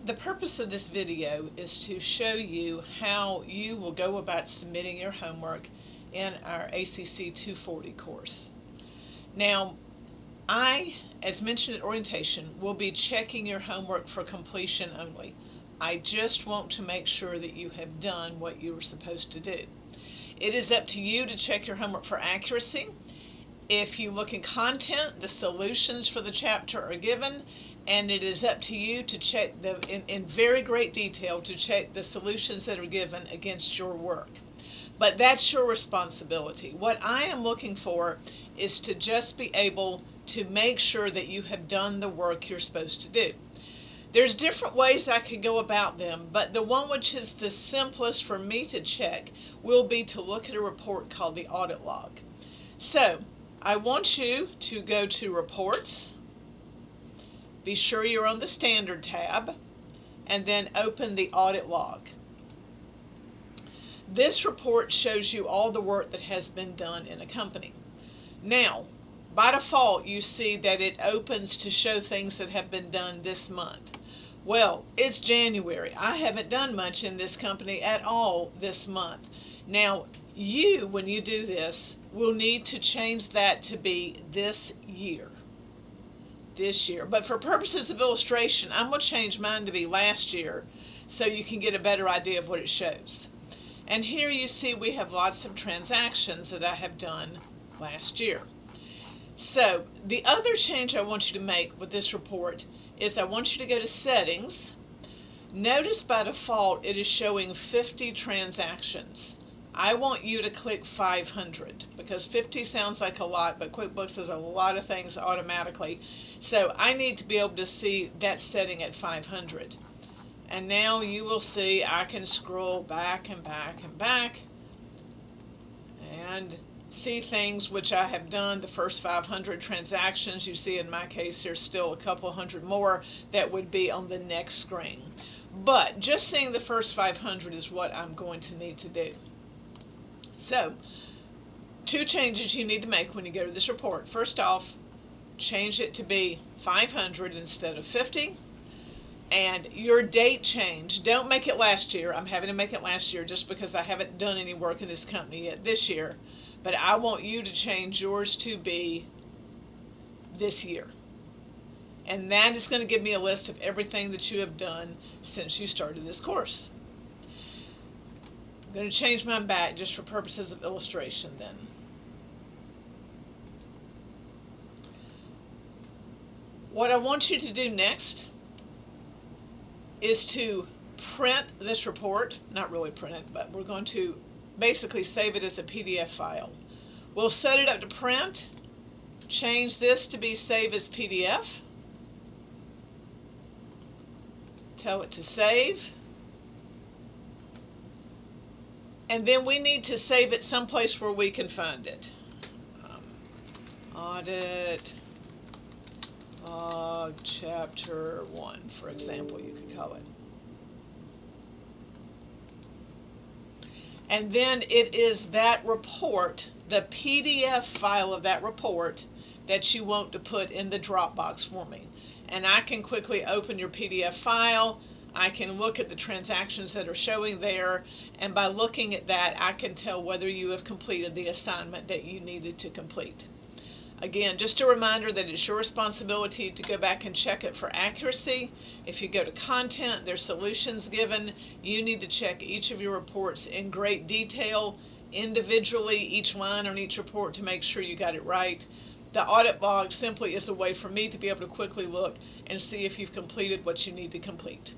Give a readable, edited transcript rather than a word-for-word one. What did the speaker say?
The purpose of this video is to show you how you will go about submitting your homework in our ACC 240 course. Now, as mentioned at orientation, will be checking your homework for completion only. I just want to make sure that you have done what you were supposed to do. It is up to you to check your homework for accuracy. If you look in content, the solutions for the chapter are given, and it is up to you to check in very great detail to check the solutions that are given against your work. But that's your responsibility. What I am looking for is to just be able to make sure that you have done the work you're supposed to do. There's different ways I could go about them, but the one which is the simplest for me to check will be to look at a report called the audit log. So I want you to go to Reports, be sure you're on the Standard tab, and then open the audit log. This report shows you all the work that has been done in a company. Now, by default, you see that it opens to show things that have been done this month. Well, it's January. I haven't done much in this company at all this month. Now, you, when you do this, will need to change that to be this year. But for purposes of illustration, I'm going to change mine to be last year so you can get a better idea of what it shows. And here you see we have lots of transactions that I have done last year. So the other change I want you to make with this report is I want you to go to Settings. Notice by default it is showing 50 transactions. I want you to click 500 because 50 sounds like a lot, but QuickBooks does a lot of things automatically. So I need to be able to see that setting at 500. And now you will see I can scroll back and back and back and see things which I have done. The first 500 transactions, you see in my case there's still a couple hundred more that would be on the next screen. But just seeing the first 500 is what I'm going to need to do. So, two changes you need to make when you go to this report. First off, change it to be 500 instead of 50. And your date change, don't make it last year. I'm having to make it last year just because I haven't done any work in this company yet this year. But I want you to change yours to be this year. And that is going to give me a list of everything that you have done since you started this course. I'm going to change mine back just for purposes of illustration then. What I want you to do next is to print this report, not really print it, but we're going to basically save it as a PDF file. We'll set it up to print, change this to be save as PDF, tell it to save, and then we need to save it someplace where we can find it. Audit log chapter 1, for example, you could call it. And then it is that report, the PDF file of that report, that you want to put in the Dropbox for me. And I can quickly open your PDF file. I can look at the transactions that are showing there, and by looking at that I can tell whether you have completed the assignment that you needed to complete. Again, just a reminder that it's your responsibility to go back and check it for accuracy. If you go to content, there's solutions given. You need to check each of your reports in great detail, individually, each line on each report to make sure you got it right. The audit log simply is a way for me to be able to quickly look and see if you've completed what you need to complete.